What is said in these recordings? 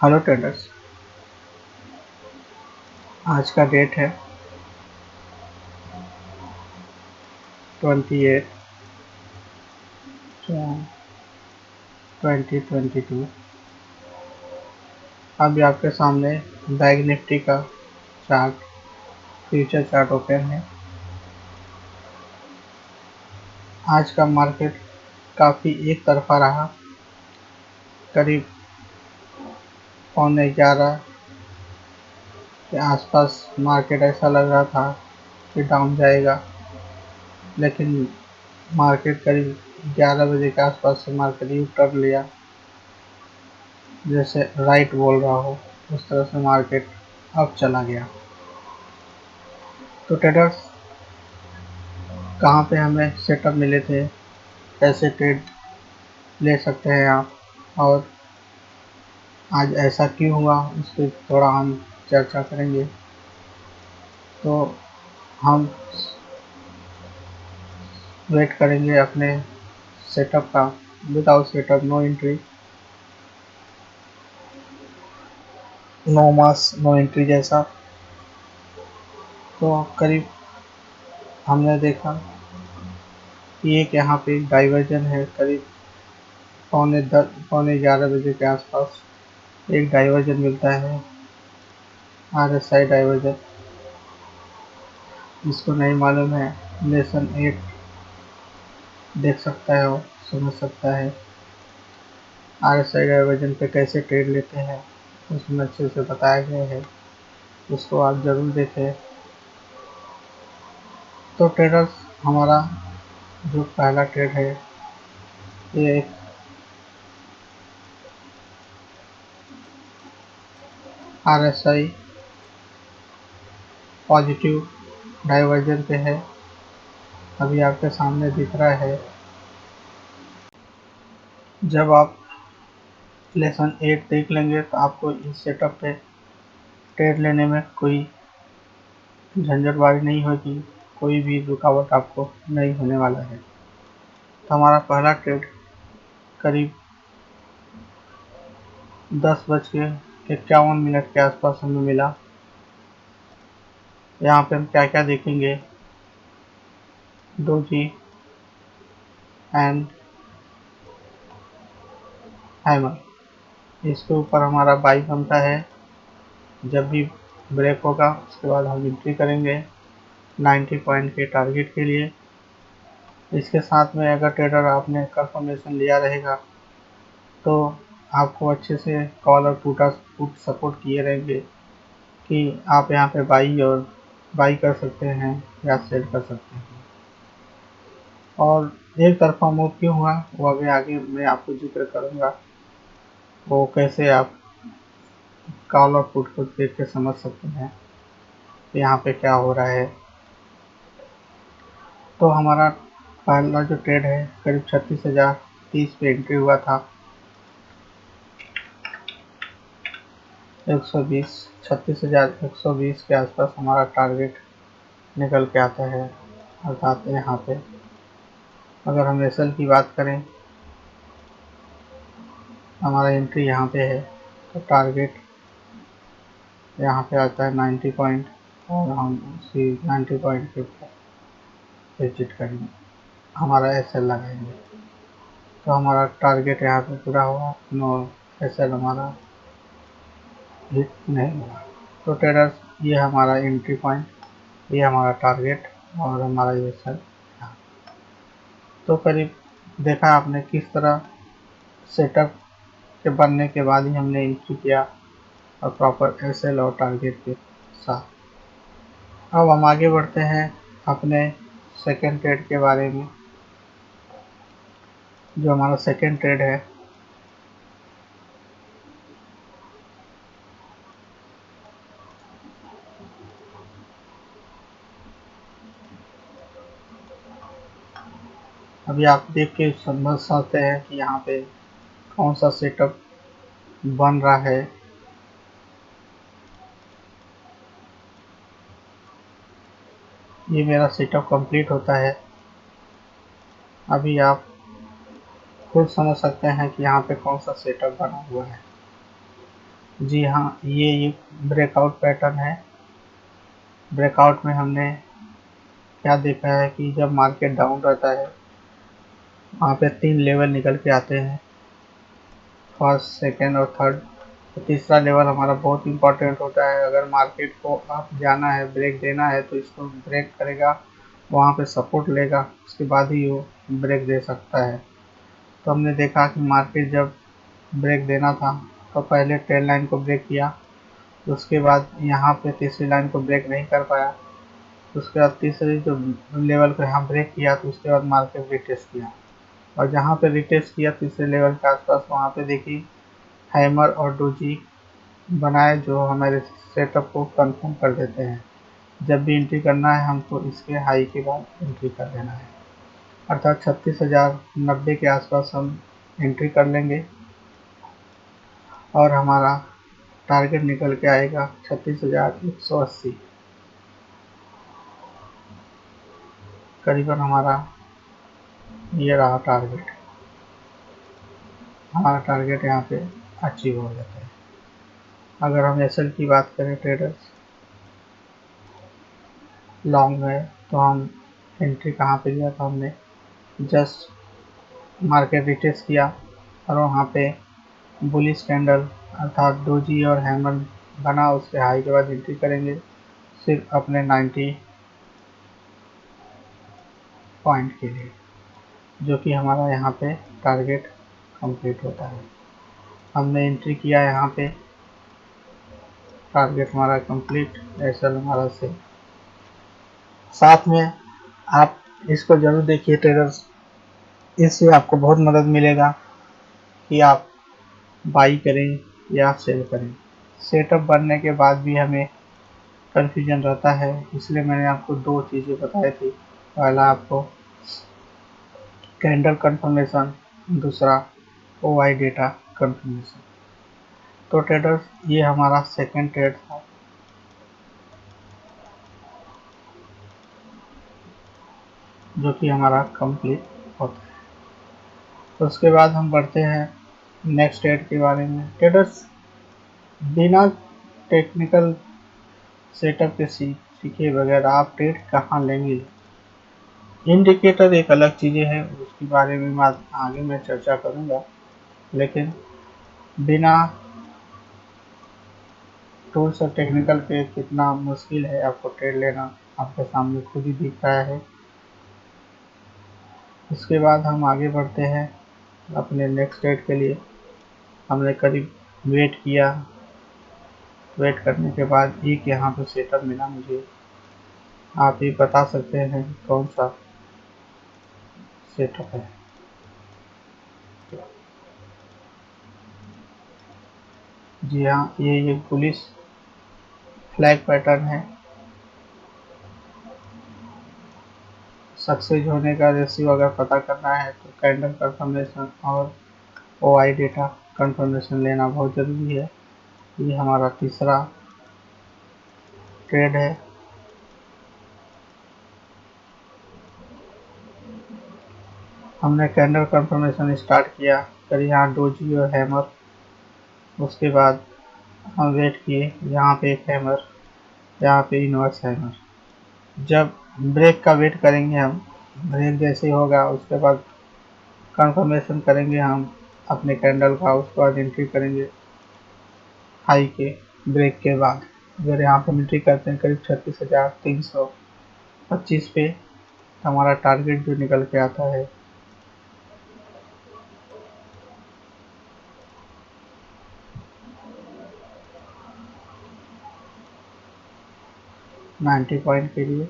Hello traders. आज का date है 28 जून 2022। अभी आपके सामने बैंक निफ्टी का चार्ट, फ्यूचर चार्ट ओपन है। आज का मार्केट काफ़ी एक तरफा रहा। करीब 11:15 के आसपास मार्केट ऐसा लग रहा था कि डाउन जाएगा, लेकिन मार्केट करीब 11 बजे के आसपास से मार्केट यू टर्न लिया। जैसे राइट बोल रहा हो उस तरह से मार्केट अब चला गया। तो ट्रेडर्स, कहाँ पे हमें सेटअप मिले थे, कैसे ट्रेड ले सकते हैं आप, और आज ऐसा क्यों हुआ उस पर थोड़ा हम चर्चा करेंगे। तो हम वेट करेंगे अपने सेटअप का। Without setup no entry, no mask no entry जैसा। तो करीब हमने देखा कि एक यहाँ पे डाइवर्जन है। करीब 11:15 के आसपास एक डाइवर्जन मिलता है, RSI डाइवर्जन। जिसको नहीं मालूम है, लेसन 8 देख सकता है और समझ सकता है। RSI डाइवर्जन पे कैसे ट्रेड लेते हैं उसमें अच्छे से बताया गया है, उसको आप ज़रूर देखें। तो ट्रेडर्स, हमारा जो पहला ट्रेड है ये एक RSI पॉजिटिव डाइवर्जन पे है। अभी आपके सामने दिख रहा है। जब आप लेसन 8 देख लेंगे तो आपको इस सेटअप पे ट्रेड लेने में कोई झंझटबाजी नहीं होगी, कोई भी रुकावट आपको नहीं होने वाला है। तो हमारा पहला ट्रेड करीब 10:51 के आसपास हमें मिला। यहाँ पे हम क्या क्या देखेंगे, डोजी एंड हैमर। इसके ऊपर हमारा बाई बनता है। जब भी ब्रेक होगा उसके बाद हम एंट्री करेंगे 90 पॉइंट के टारगेट के लिए। इसके साथ में अगर ट्रेडर आपने कंफर्मेशन लिया रहेगा तो आपको अच्छे से कॉल और पुट सपोर्ट किए रहेंगे कि आप यहाँ पे बाई कर सकते हैं या सेल कर सकते हैं। और एक तरफा मूव क्यों हुआ वो अभी आगे मैं आपको जिक्र करूँगा, वो कैसे आप कॉल और पुट को देख के समझ सकते हैं यहाँ पे क्या हो रहा है। तो हमारा पहला जो ट्रेड है करीब 36,030 पे एंट्री हुआ था। 120 36,120 के आसपास हमारा टारगेट निकल के आता है। अर्थात यहाँ पे अगर हम एसएल की बात करें, हमारा एंट्री यहाँ पे है तो टारगेट यहाँ पे आता है 90 पॉइंट, और हम उसी 90 पॉइंट के ऊपर एग्जिट करेंगे, हमारा एसएल लगाएंगे। तो हमारा टारगेट यहाँ पे पूरा हुआ, नो एसएल हमारा हिट नहीं हुआ। तो ट्रेडर्स, ये हमारा एंट्री पॉइंट, ये हमारा टारगेट और हमारा ये एसएल। तो करीब देखा आपने किस तरह सेटअप के बनने के बाद ही हमने एंट्री किया और प्रॉपर एसएल और टारगेट के साथ। अब हम आगे बढ़ते हैं अपने सेकेंड ट्रेड के बारे में। जो हमारा सेकेंड ट्रेड है अभी आप देख के समझ सकते हैं कि यहाँ पे कौन सा सेटअप बन रहा है। ये मेरा सेटअप कंप्लीट होता है। अभी आप खुद समझ सकते हैं कि यहाँ पे कौन सा सेटअप बना हुआ है। जी हाँ, ये ब्रेकआउट पैटर्न है। ब्रेकआउट में हमने क्या देखा है कि जब मार्केट डाउन रहता है वहाँ पे 3 लेवल निकल के आते हैं, फर्स्ट, सेकेंड और थर्ड। तो तीसरा लेवल हमारा बहुत इंपॉर्टेंट होता है। अगर मार्केट को अप जाना है, ब्रेक देना है, तो इसको ब्रेक करेगा, वहाँ पे सपोर्ट लेगा, उसके बाद ही वो ब्रेक दे सकता है। तो हमने देखा कि मार्केट जब ब्रेक देना था तो पहले ट्रेल लाइन को ब्रेक किया, उसके बाद यहाँ पे तीसरी लाइन को ब्रेक नहीं कर पाया, उसके बाद तीसरी जो लेवल को यहाँ ब्रेक किया, तो उसके बाद मार्केट रिटेस्ट किया, और जहाँ पे रिटेस्ट किया तीसरे लेवल के आसपास, वहाँ पे देखिए हैमर और डोजी बनाए, जो हमारे सेटअप को कंफर्म कर देते हैं। जब भी एंट्री करना है हमको इसके हाई के बाद एंट्री कर लेना है, अर्थात 36,090 के आसपास हम एंट्री कर लेंगे और हमारा टारगेट निकल के आएगा 36,180। करीबन हमारा ये रहा टारगेट। हमारा टारगेट यहाँ पे अचीव हो जाता है। अगर हम एसएल की बात करें ट्रेडर्स, लॉन्ग है, तो हम एंट्री कहाँ पे लिया था, हमने जस्ट मार्केट रिटेस्ट किया और वहाँ पे बुलिश कैंडल अर्थात डोजी और हैमर बना, उसके हाई के बाद एंट्री करेंगे सिर्फ अपने 90 पॉइंट के लिए, जो कि हमारा यहाँ पे टारगेट कंप्लीट होता है। हमने एंट्री किया यहाँ पे, टारगेट हमारा कंप्लीट, एसएल हमारा से। साथ में आप इसको जरूर देखिए ट्रेडर्स, इससे आपको बहुत मदद मिलेगा कि आप बाई करें या सेल करें। सेटअप बनने के बाद भी हमें कन्फ्यूजन रहता है, इसलिए मैंने आपको 2 चीज़ें बताई थी। पहला आपको कैंडल कंफर्मेशन, दूसरा ओआई डेटा कंफर्मेशन। तो ट्रेडर्स ये हमारा सेकंड ट्रेड था। जो कि हमारा कंप्लीट होता है। तो उसके बाद हम बढ़ते हैं नेक्स्ट ट्रेड के बारे में। ट्रेडर्स बिना टेक्निकल सेटअप के सीखे बगैर आप ट्रेड कहाँ लेंगे। इंडिकेटर एक अलग चीज़ें हैं, उसके बारे में मैं आगे मैं चर्चा करूँगा, लेकिन बिना टूल्स और टेक्निकल के कितना मुश्किल है आपको ट्रेड लेना, आपके सामने खुद ही दिख रहा है। उसके बाद हम आगे बढ़ते हैं अपने नेक्स्ट ट्रेड के लिए। हमने करीब वेट किया, वेट करने के बाद एक यहाँ पे सेटअप मिला मुझे। आप ही बता सकते हैं कौन सा सेटअप है। जी हाँ, ये पुलिस फ्लैग पैटर्न है। सक्सेस होने का रेशियो अगर पता करना है तो कैंडल कंफर्मेशन और ओआई डेटा कंफर्मेशन लेना बहुत ज़रूरी है। ये हमारा तीसरा ट्रेड है। हमने कैंडल कंफर्मेशन स्टार्ट किया, फिर यहाँ डोजी और हैमर, उसके बाद हम वेट किए, यहाँ पे एक हैमर, यहाँ पे इनवर्स हैमर। जब ब्रेक का वेट करेंगे हम, ब्रेक जैसे होगा उसके बाद कंफर्मेशन करेंगे हम अपने कैंडल का, उसके बाद एंट्री करेंगे हाई के ब्रेक के बाद। अगर यहाँ पर एंट्री करते हैं करीब 36,325 पे, तो हमारा टारगेट जो निकल के आता है 90 पॉइंट के लिए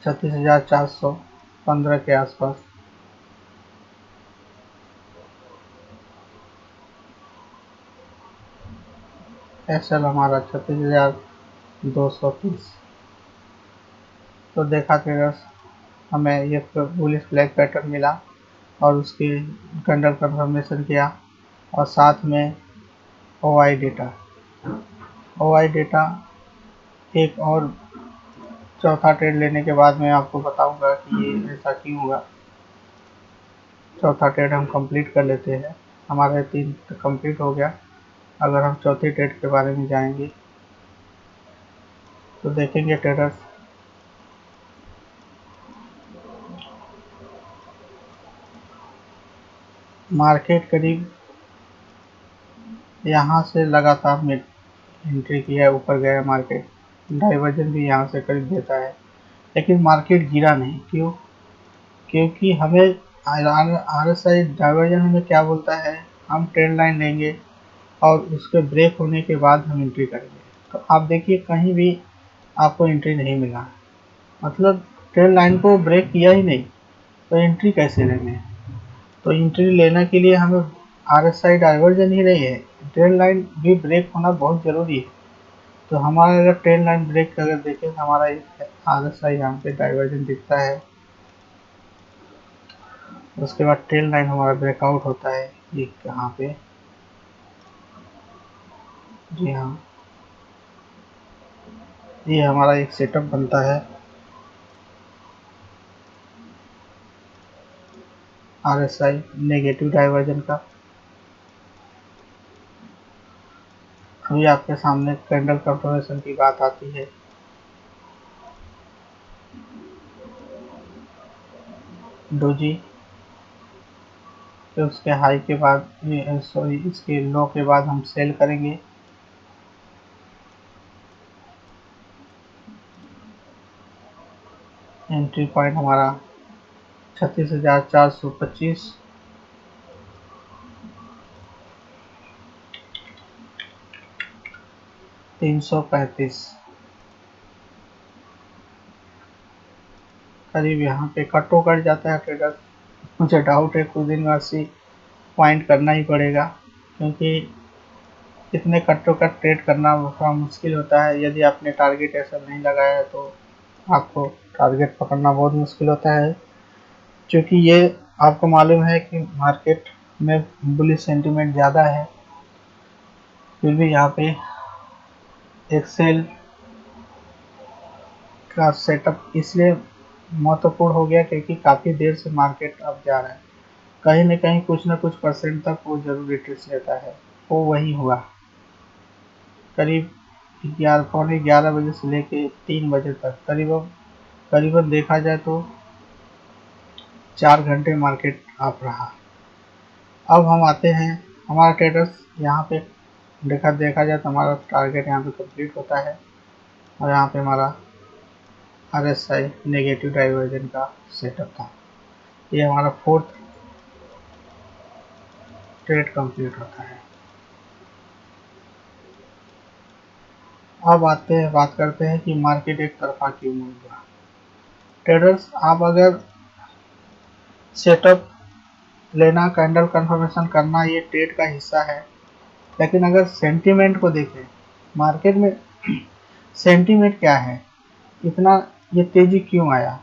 36,415 के आसपास। एसएल हमारा 36,230। तो देखा ट्रेडर्स, हमें ये बुलिश फ्लैग पैटर्न मिला और उसकी कैंडल कंफर्मेशन किया, और साथ में ओआई डेटा। ओआई डेटा एक और चौथा ट्रेड लेने के बाद मैं आपको बताऊंगा कि ये ऐसा क्यों हुआ। चौथा ट्रेड हम कंप्लीट कर लेते हैं। हमारा 3 तो कंप्लीट हो गया। अगर हम चौथी ट्रेड के बारे में जाएंगे तो देखेंगे ट्रेडर्स मार्केट करीब यहाँ से लगातार एंट्री किया है, ऊपर गया है मार्केट, डाइवर्जन भी यहाँ से करीब देता है, लेकिन मार्केट गिरा नहीं। क्यों? क्योंकि हमें RSI डाइवर्जन हमें क्या बोलता है, हम ट्रेंड लाइन लेंगे और उसके ब्रेक होने के बाद हम एंट्री करेंगे। तो आप देखिए कहीं भी आपको एंट्री नहीं मिला, मतलब ट्रेंड लाइन को ब्रेक किया ही नहीं, तो एंट्री कैसे लेंगे? तो एंट्री लेने के लिए हमें RSI डाइवर्जन ही नहीं है, ट्रेंड लाइन भी ब्रेक होना बहुत ज़रूरी है। तो हमारा अगर ट्रेंड लाइन ब्रेक अगर देखें तो हमारा RSI यहाँ पे डाइवर्जन दिखता है, उसके बाद ट्रेंड लाइन हमारा ब्रेकआउट होता है, ये यहाँ पे, जी हाँ, ये हमारा एक सेटअप बनता है RSI नेगेटिव डाइवर्जन का। अभी आपके सामने कैंडल कंफर्मेशन की बात आती है, डोजी फिर उसके हाई के बाद, सॉरी इसके लो के बाद हम सेल करेंगे। एंट्री पॉइंट हमारा 36,425, 335 करीब यहाँ पे कट कट जाता है ट्रेडर। मुझे डाउट है कुछ दिन बाद 80 पॉइंट करना ही पड़ेगा, क्योंकि इतने कट्टों कट ट्रेड करना थोड़ा मुश्किल होता है। यदि आपने टारगेट ऐसा नहीं लगाया है तो आपको टारगेट पकड़ना बहुत मुश्किल होता है, क्योंकि ये आपको मालूम है कि मार्केट में बुलिश सेंटीमेंट ज़्यादा है। फिर भी यहाँ पे एक सेल का सेटअप इसलिए महत्वपूर्ण हो गया क्योंकि काफ़ी देर से मार्केट अब जा रहा है, कहीं न कहीं कुछ न कुछ परसेंट तक वो ज़रूर रिट्रेस लेता है। वो वही हुआ करीब 11 बजे से लेके 3 बजे तक, करीबन देखा जाए तो 4 घंटे मार्केट अप रहा। अब हम आते हैं हमारा ट्रेडर्स यहाँ पे देखा जाए तो हमारा टारगेट यहाँ पे कंप्लीट होता है, और यहाँ पे हमारा RSI नेगेटिव डाइवर्जन का सेटअप था। ये हमारा 4th ट्रेड कंप्लीट होता है। अब बात करते हैं कि मार्केट एक तरफा क्यों मूव हुआ। ट्रेडर्स आप अगर सेटअप लेना, कैंडल कंफर्मेशन करना, ये ट्रेड का हिस्सा है, लेकिन अगर सेंटीमेंट को देखें मार्केट में सेंटीमेंट क्या है, इतना ये तेजी क्यों आया,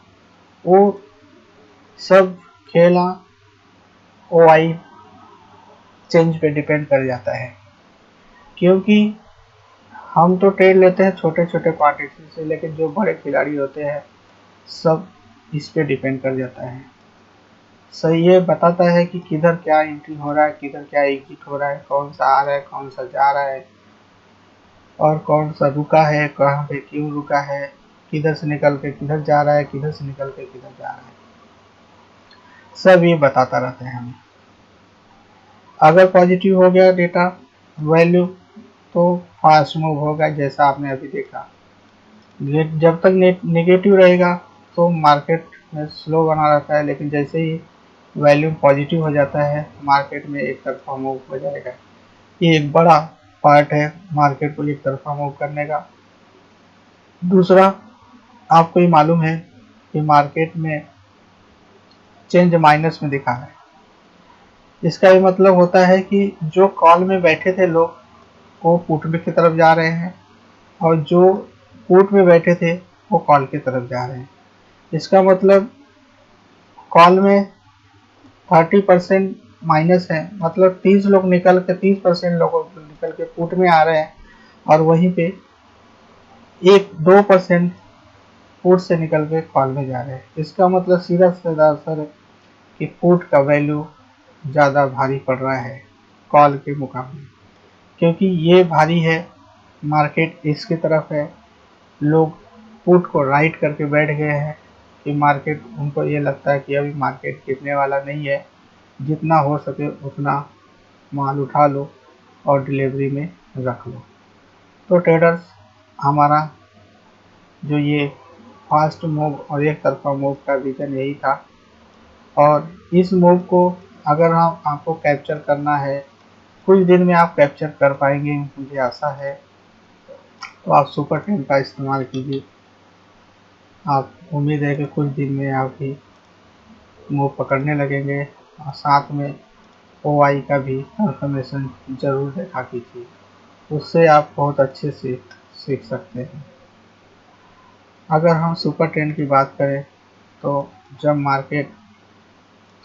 वो सब खेला OI चेंज पे डिपेंड कर जाता है। क्योंकि हम तो ट्रेड लेते हैं छोटे छोटे क्वांटिटी से, लेकिन जो बड़े खिलाड़ी होते हैं सब इस पे डिपेंड कर जाता है। सही ये बताता है कि किधर क्या एंट्री हो रहा है, किधर क्या एग्जिट हो रहा है, कौन सा आ रहा है, कौन सा जा रहा है, और कौन सा रुका है, कहाँ पे क्यों रुका है, किधर से निकल के किधर जा रहा है, किधर से निकल के किधर जा रहा है, सब ये बताता रहता है हमें। अगर पॉजिटिव हो गया डेटा वैल्यू तो फास्ट मूव होगा, जैसा आपने अभी देखा। जब तक नेगेटिव रहेगा तो मार्केट में स्लो बना रहता है, लेकिन जैसे ही वैल्यूम पॉजिटिव हो जाता है मार्केट में एक तरफा मूव हो जाएगा। ये एक बड़ा पार्ट है मार्केट को एक तरफा मूव करने का। दूसरा, आपको ये मालूम है कि मार्केट में चेंज माइनस में दिखा है। इसका ये मतलब होता है कि जो कॉल में बैठे थे लोग वो पुट की तरफ जा रहे हैं, और जो पुट में बैठे थे वो कॉल की तरफ जा रहे हैं। इसका मतलब कॉल में 30% माइनस है, मतलब 30 लोग निकल के 30% लोग निकल के पुट में आ रहे हैं, और वहीं पे 1-2% पुट से निकल के कॉल में जा रहे हैं। इसका मतलब सीधा सीधा असर है कि पुट का वैल्यू ज़्यादा भारी पड़ रहा है। कॉल के मुकाबले, क्योंकि ये भारी है, मार्केट इसकी तरफ है, लोग पुट को राइट करके बैठ गए हैं कि मार्केट, उनको ये लगता है कि अभी मार्केट गिरने वाला नहीं है, जितना हो सके उतना माल उठा लो और डिलीवरी में रख लो। तो ट्रेडर्स, हमारा जो ये फास्ट मूव और एक तरफा मूव का रीज़न यही था, और इस मूव को अगर हम आपको कैप्चर करना है, कुछ दिन में आप कैप्चर कर पाएंगे मुझे आशा है, तो आप सुपर ट्रेंड का इस्तेमाल कीजिए। आप उम्मीद है कि कुछ दिन में आप भी मूव पकड़ने लगेंगे, और साथ में OI का भी कंफर्मेशन ज़रूर देखा कीजिए, उससे आप बहुत अच्छे से सीख सकते हैं। अगर हम सुपर ट्रेंड की बात करें तो जब मार्केट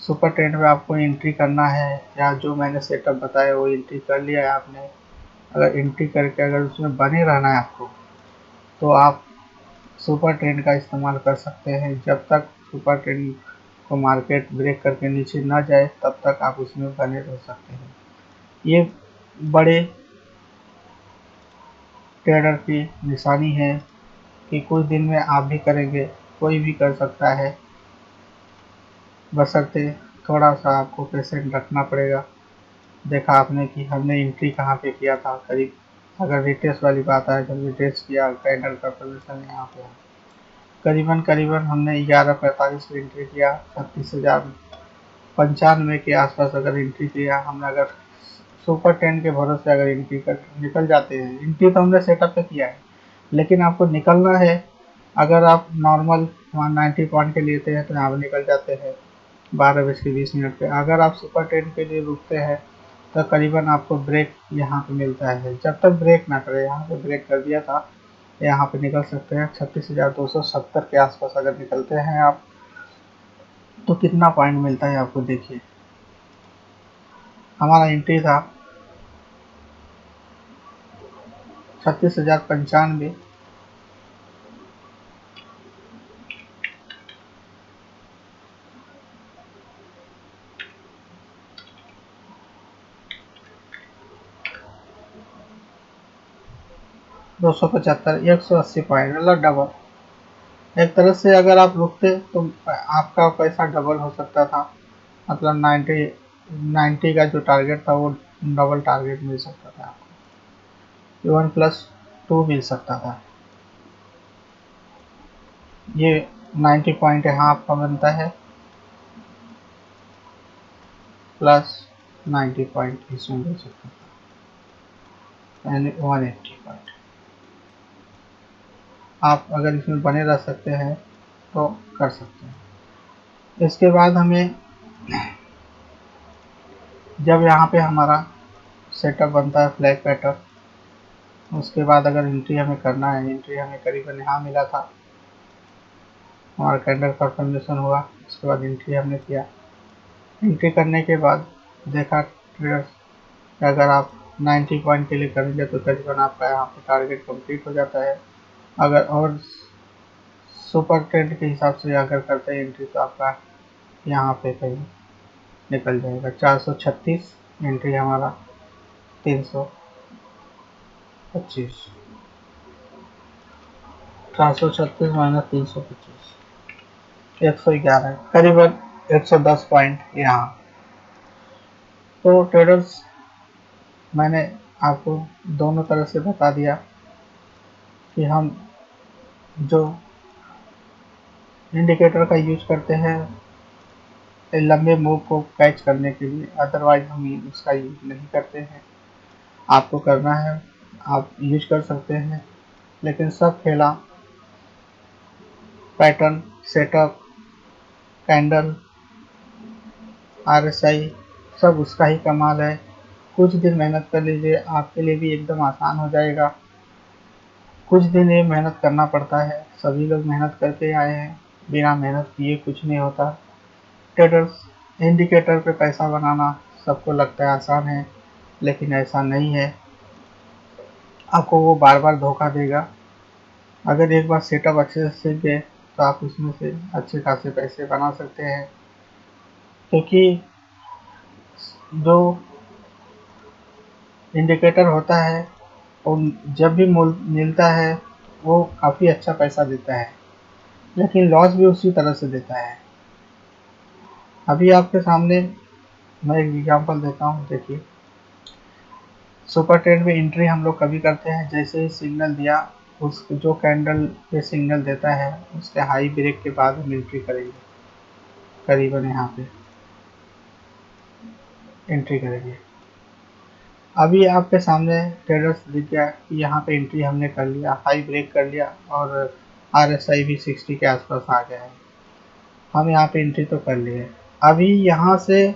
सुपर ट्रेंड में आपको एंट्री करना है, या जो मैंने सेटअप बताया वो एंट्री कर लिया है आपने, अगर एंट्री करके अगर उसमें बने रहना है आपको, तो आप सुपर ट्रेंड का इस्तेमाल कर सकते हैं। जब तक सुपर ट्रेंड को मार्केट ब्रेक करके नीचे ना जाए तब तक आप उसमें बने रह सकते हैं। ये बड़े ट्रेडर की निशानी है कि कुछ दिन में आप भी करेंगे, कोई भी कर सकता है, बशर्ते थोड़ा सा आपको पेशेंट रखना पड़ेगा। देखा आपने कि हमने एंट्री कहाँ पे किया था, करीब, अगर रिटेस्ट वाली बात आए, जब रिटेस्ट किया कैंडल का पोजीशन यहाँ पे है, करीबन करीबन हमने 11:45 में एंट्री किया, 36,095 के आसपास अगर एंट्री किया हमने। अगर सुपर 10 के भरोसे अगर एंट्री कर निकल जाते हैं, एंट्री तो हमने सेटअप पे किया है, लेकिन आपको निकलना है। अगर आप नॉर्मल 190 पॉइंट के लेते हैं तो यहाँ पर निकल जाते हैं 12:20 पे। अगर आप सुपर 10 के लिए रुकते हैं तो करीबन आपको ब्रेक यहाँ पे मिलता है, जब तक ब्रेक ना करे, यहाँ पे ब्रेक कर दिया था, यहाँ पे निकल सकते हैं 36,270 के आसपास अगर निकलते हैं आप, तो कितना पॉइंट मिलता है आपको देखिए। हमारा एंट्री था 36,095, $275, 180 पॉइंट, मतलब डबल। एक तरह से अगर आप रुकते तो आपका पैसा डबल हो सकता था, मतलब 90 का जो टारगेट था वो डबल टारगेट मिल सकता था आपको, 1+2 मिल सकता था। ये 90 पॉइंट यहाँ आपका बनता है, प्लस 90 पॉइंट इसमें मिल सकता था, यानी 180 पॉइंट। आप अगर इसमें बने रह सकते हैं तो कर सकते हैं। इसके बाद हमें, जब यहाँ पे हमारा सेटअप बनता है फ्लैग पैटर्न, उसके बाद अगर एंट्री हमें करना है, एंट्री हमें करीबन यहाँ मिला था, हमारा कैंडल कंफर्मेशन हुआ, उसके बाद एंट्री हमने किया। एंट्री करने के बाद देखा ट्रेडर्स, अगर आप 90 पॉइंट के लिए करेंगे तो करीबन आपका यहाँ पे टारगेट कंप्लीट हो जाता है। अगर और सुपर ट्रेंड के हिसाब से अगर करते हैं एंट्री तो आपका यहाँ पे कहीं निकल जाएगा 436, एंट्री हमारा 325, 436 माइनस 325, 111, करीबन 110 पॉइंट यहाँ। तो ट्रेडर्स, मैंने आपको दोनों तरह से बता दिया कि हम जो इंडिकेटर का यूज करते हैं लंबे मूव को कैच करने के लिए, अदरवाइज हम उसका यूज नहीं करते हैं। आपको करना है, आप यूज कर सकते हैं, लेकिन सब खेला पैटर्न, सेटअप, कैंडल, RSI, सब उसका ही कमाल है। कुछ दिन मेहनत कर लीजिए, आपके लिए भी एकदम आसान हो जाएगा। कुछ दिन ये मेहनत करना पड़ता है, सभी लोग मेहनत करके आए हैं, बिना मेहनत किए कुछ नहीं होता। ट्रेडर्स, इंडिकेटर पे पैसा बनाना सबको लगता है आसान है, लेकिन ऐसा नहीं है। आपको वो बार बार धोखा देगा। अगर एक बार सेटअप अच्छे से सीख गए तो आप उसमें से अच्छे खासे पैसे बना सकते हैं, क्योंकि जो इंडिकेटर होता है और जब भी मिलता है वो काफ़ी अच्छा पैसा देता है, लेकिन लॉस भी उसी तरह से देता है। अभी आपके सामने मैं एक एग्जांपल देता हूँ, देखिए सुपर ट्रेड में एंट्री हम लोग कभी करते हैं जैसे ही सिग्नल दिया, उस जो कैंडल पे सिग्नल देता है उसके हाई ब्रेक के बाद हम एंट्री करेंगे, करीबन यहाँ पे एंट्री करेंगे। अभी आपके सामने ट्रेडर्स दिख गया कि यहाँ पे एंट्री हमने कर लिया, हाई ब्रेक कर लिया और RSI भी 60 के आसपास आ गया है। हम यहाँ पे एंट्री तो कर लिए। अभी यहाँ से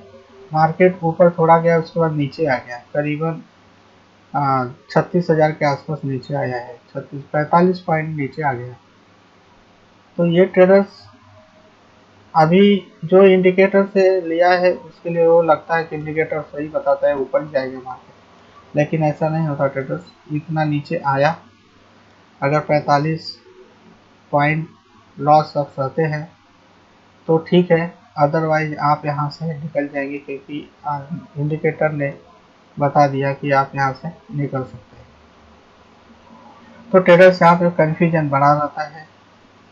मार्केट ऊपर थोड़ा गया, उसके बाद नीचे आ गया, करीबन 36,000 के आसपास नीचे आया है, 45 पॉइंट नीचे आ गया। तो ये ट्रेडर्स अभी जो इंडिकेटर से लिया है उसके लिए वो लगता है कि इंडिकेटर सही बताता है, ऊपर ही जाएगा मार्केट, लेकिन ऐसा नहीं होता ट्रेडर्स। इतना नीचे आया, अगर 45 पॉइंट लॉस आप सहते हैं तो ठीक है, अदरवाइज आप यहाँ से निकल जाएंगे, क्योंकि इंडिकेटर ने बता दिया कि आप यहाँ से निकल सकते हैं। तो ट्रेडर्स यहाँ पे कन्फ्यूजन बना रहता है,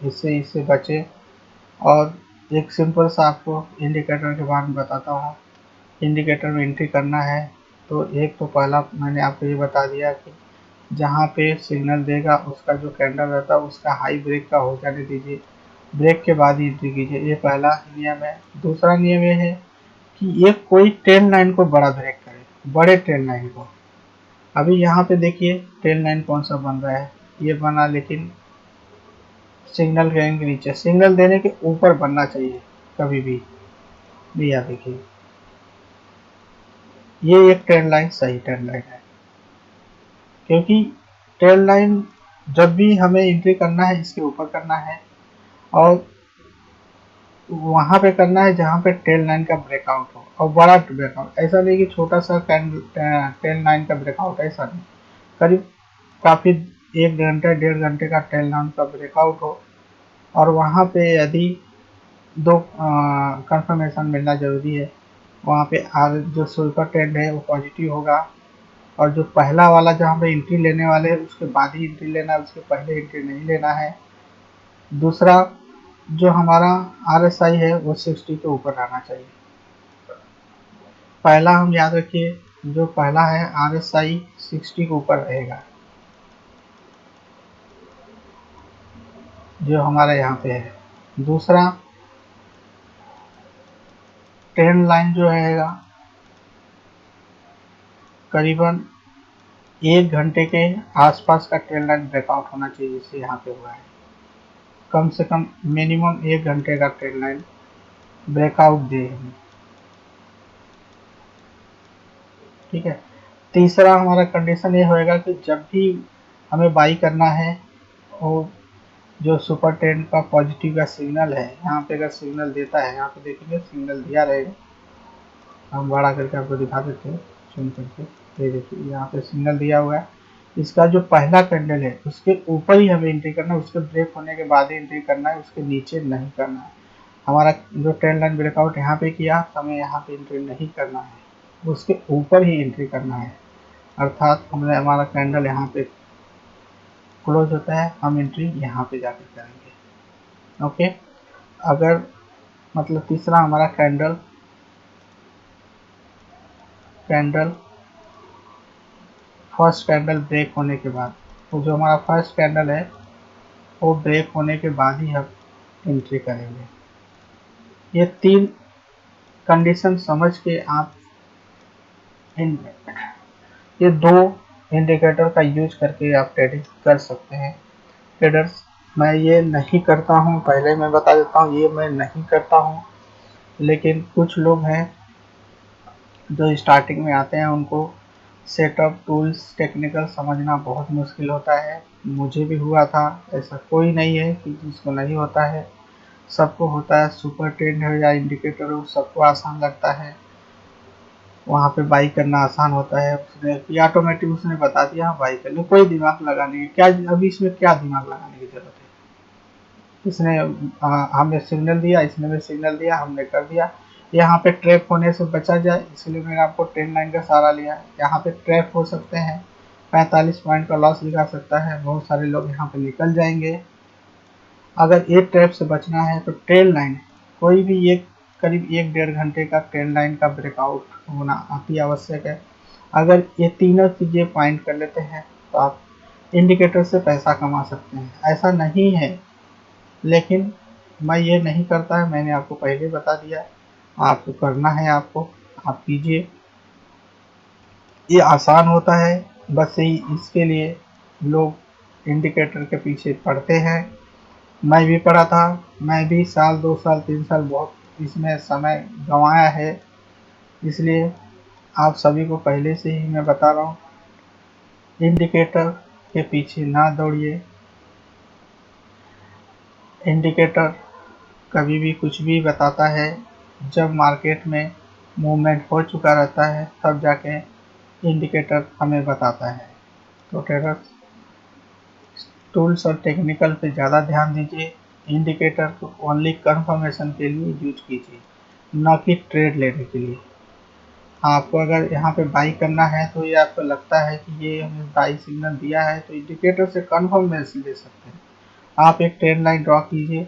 इससे बचे। और एक सिंपल सा आपको इंडिकेटर के बारे में बताता हूँ। इंडिकेटर में एंट्री करना है तो एक तो पहला मैंने आपको ये बता दिया कि जहाँ पे सिग्नल देगा उसका जो कैंडल रहता है उसका हाई ब्रेक का हो जाने दीजिए, ब्रेक के बाद ही एंट्री कीजिए, ये पहला नियम है। दूसरा नियम ये है कि ये कोई ट्रेंड लाइन को बड़ा ब्रेक करे, बड़े ट्रेंड लाइन को। अभी यहाँ पे देखिए ट्रेंड लाइन कौन सा बन रहा है, ये बना, लेकिन सिग्नल के नीचे, सिग्नल देने के ऊपर बनना चाहिए कभी भी। भैया देखिए ये एक ट्रेंड लाइन सही ट्रेंड लाइन है, क्योंकि ट्रेंड लाइन जब भी हमें एंट्री करना है इसके ऊपर करना है और वहां पे करना है जहां पे ट्रेंड लाइन का ब्रेकआउट हो, और बड़ा ब्रेकआउट, ऐसा नहीं कि छोटा सा ट्रेंड लाइन का ब्रेकआउट, ऐसा नहीं, करीब काफी 1 घंटे 1.5 घंटे का ट्रेंड लाइन का ब्रेकआउट हो और वहां पे यदि दो कंफर्मेशन मिलना जरूरी है। वहाँ पे जो सुपर ट्रेंड है वो पॉजिटिव होगा, और जो पहला वाला जहाँ पे एंट्री लेने वाले हैं उसके बाद ही एंट्री लेना है, उसके पहले एंट्री नहीं लेना है। दूसरा, जो हमारा RSI है वो 60 के ऊपर रहना चाहिए। पहला हम याद रखिए, जो पहला है RSI 60 के ऊपर रहेगा, जो हमारा यहाँ पे है। दूसरा, ट्रेंड लाइन जो रहेगा करीबन 1 घंटे के आसपास का ट्रेंड लाइन ब्रेकआउट होना चाहिए, जैसे यहाँ पे हुआ है। कम से कम मिनिमम 1 घंटे का ट्रेंड लाइन ब्रेकआउट दे हमें, ठीक है। तीसरा हमारा कंडीशन ये होएगा कि जब भी हमें बाई करना है, वो जो सुपर ट्रेंड का पॉजिटिव का सिग्नल है, यहाँ पे अगर सिग्नल देता है, यहाँ पे देखेंगे सिग्नल दिया रहेगा, हम बड़ा करके आपको दिखा देते हैं सुन करके। ये देखिए यहाँ पे सिग्नल दिया हुआ है, इसका जो पहला कैंडल है उसके ऊपर ही हमें एंट्री करना है, उसके ब्रेक होने के बाद ही एंट्री करना है, उसके नीचे नहीं करना है। हमारा जो ट्रेंड लाइन ब्रेकआउट यहाँ पे किया, हमें यहाँ पे एंट्री नहीं करना है, उसके ऊपर ही एंट्री करना है। अर्थात हमारा कैंडल यहाँ पे क्लोज होता है, हम एंट्री यहाँ पे जाकर करेंगे। ओके, अगर मतलब तीसरा हमारा कैंडल फर्स्ट कैंडल ब्रेक होने के बाद, तो जो हमारा फर्स्ट कैंडल है वो ब्रेक होने के बाद ही हम एंट्री करेंगे। ये 3 कंडीशन समझ के आप ये 2 इंडिकेटर का यूज करके आप ट्रेडिंग कर सकते हैं। ट्रेडर्स, मैं ये नहीं करता हूँ, पहले मैं बता देता हूँ, ये मैं नहीं करता हूँ, लेकिन कुछ लोग हैं जो स्टार्टिंग में आते हैं, उनको सेटअप टूल्स टेक्निकल समझना बहुत मुश्किल होता है। मुझे भी हुआ था, ऐसा कोई नहीं है कि जिसको नहीं होता है, सबको होता है। सुपर ट्रेंड हो या इंडिकेटर हो, सबको आसान लगता है, वहाँ पे बाई करना आसान होता है। उसने ऑटोमेटिक उसने बता दिया बाई कर लो, कोई दिमाग लगाने की क्या, अभी इसमें क्या दिमाग लगाने की जरूरत है। इसने हमें सिग्नल दिया, इसने भी सिग्नल दिया, हमने कर दिया, यहाँ पे ट्रैप होने से बचा जाए इसलिए मैंने आपको ट्रेंड लाइन का सहारा लिया है। यहाँ पे ट्रैप हो सकते हैं, 45 पॉइंट का लॉस दिखा सकता है, बहुत सारे लोग यहाँ पे निकल जाएंगे। अगर ये ट्रैप से बचना है तो ट्रेंड लाइन कोई भी एक करीब 1-1.5 घंटे का ट्रेंड लाइन का ब्रेकआउट होना अति आवश्यक है। अगर ये तीनों चीज़ें पॉइंट कर लेते हैं तो आप इंडिकेटर से पैसा कमा सकते हैं। ऐसा नहीं है, लेकिन मैं ये नहीं करता है, मैंने आपको पहले बता दिया। आपको करना है, आपको आप कीजिए, ये आसान होता है। बस यही इसके लिए लोग इंडिकेटर के पीछे पड़ते हैं। मैं भी पढ़ा था, मैं भी साल 2 साल 3 साल बहुत इसमें समय गंवाया है। इसलिए आप सभी को पहले से ही मैं बता रहा हूँ, इंडिकेटर के पीछे ना दौड़िए। इंडिकेटर कभी भी कुछ भी बताता है जब मार्केट में मूवमेंट हो चुका रहता है, तब जाके इंडिकेटर हमें बताता है। तो ट्रेडर्स टूल्स और टेक्निकल पे ज़्यादा ध्यान दीजिए। इंडिकेटर को ओनली कंफर्मेशन के लिए यूज कीजिए, न कि ट्रेड लेने के लिए। आपको अगर यहाँ पे बाई करना है तो ये आपको लगता है कि ये हमें बाई सिग्नल दिया है तो इंडिकेटर से कंफर्मेशन ले सकते हैं। आप एक ट्रेंड लाइन ड्रॉ कीजिए,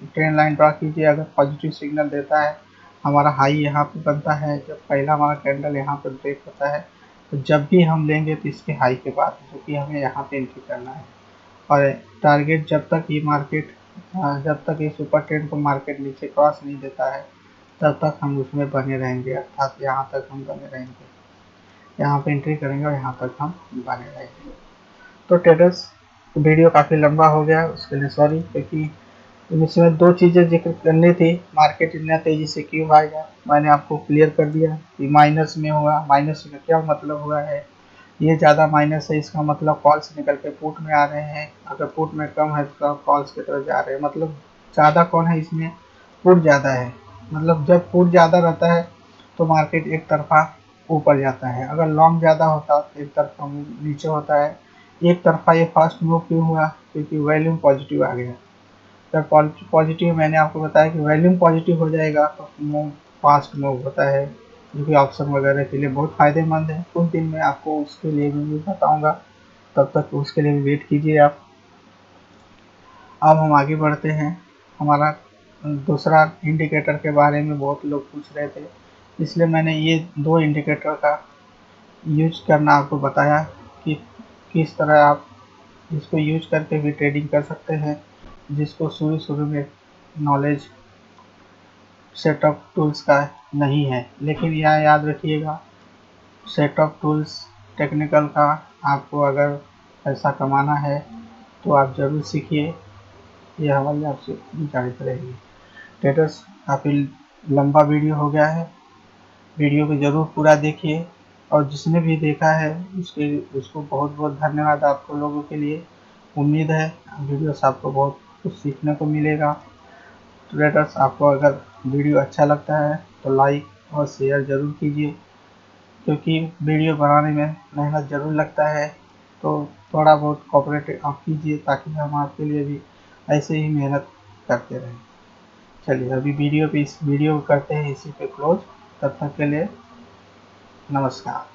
ट्रेंड लाइन ड्रॉ कीजिए। अगर पॉजिटिव सिग्नल देता है, हमारा हाई यहाँ पे बनता है, जब पहला हमारा कैंडल यहाँ पे ब्रेक होता है तो जब भी हम लेंगे तो इसके हाई के बाद, जो कि हमें यहाँ पे एंट्री करना है। और टारगेट जब तक ये मार्केट जब तक ये सुपर ट्रेंड को मार्केट नीचे क्रॉस नहीं देता है तब तक हम उसमें बने रहेंगे, अर्थात यहाँ तक हम बने रहेंगे, यहाँ पे एंट्री करेंगे और यहाँ तक हम बने रहेंगे। तो ट्रेडर्स, वीडियो काफ़ी लंबा हो गया, उसके लिए सॉरी, क्योंकि इसमें 2 चीज़ें जिक्र करनी थी। मार्केट इतना तेज़ी से क्यों आएगा, मैंने आपको क्लियर कर दिया कि माइनस में हुआ। माइनस का क्या मतलब हुआ है, ये ज़्यादा माइनस है, इसका मतलब कॉल्स निकल के पुट में आ रहे हैं। अगर पुट में कम है तो कॉल्स की तरफ जा रहे हैं, मतलब ज़्यादा कौन है इसमें, पुट ज़्यादा है। मतलब जब पुट ज़्यादा रहता है तो मार्केट एक तरफा ऊपर जाता है, अगर लॉन्ग ज़्यादा होता तो एक तरफा नीचे होता है। एक तरफा ये फास्ट मूव क्यों हुआ, क्योंकि वॉल्यूम पॉजिटिव आ गया। जब पॉजिटिव, मैंने आपको बताया कि वॉल्यूम पॉजिटिव हो जाएगा तो मूव फास्ट मूव होता है, जो कि ऑप्शन वगैरह के लिए बहुत फ़ायदेमंद है। कुछ दिन में आपको उसके लिए भी बताऊंगा, तब तक उसके लिए वेट कीजिए आप। अब हम आगे बढ़ते हैं। हमारा दूसरा इंडिकेटर के बारे में बहुत लोग पूछ रहे थे, इसलिए मैंने ये 2 इंडिकेटर का यूज करना आपको बताया कि किस तरह आप इसको यूज करके भी ट्रेडिंग कर सकते हैं। जिसको शुरू शुरू में नॉलेज सेट ऑफ टूल्स का नहीं है, लेकिन यह याद रखिएगा, सेट ऑफ टूल्स टेक्निकल का आपको अगर पैसा कमाना है तो आप ज़रूर सीखिए। यह हमारी आपसे गुजारिश रहेगी। ट्रेडर्स, काफ़ी लंबा वीडियो हो गया है, वीडियो को ज़रूर पूरा देखिए, और जिसने भी देखा है उसको बहुत बहुत धन्यवाद आप लोगों के लिए। उम्मीद है वीडियो से आपको बहुत कुछ सीखने को मिलेगा। ट्रेडर्स, आपको अगर वीडियो अच्छा लगता है तो लाइक और शेयर ज़रूर कीजिए, क्योंकि वीडियो बनाने में मेहनत ज़रूर लगता है। तो थोड़ा बहुत कोऑपरेट आप कीजिए ताकि हम आपके लिए भी ऐसे ही मेहनत करते रहें। चलिए अभी इस वीडियो को करते हैं इसी पे क्लोज। तब तक के लिए नमस्कार।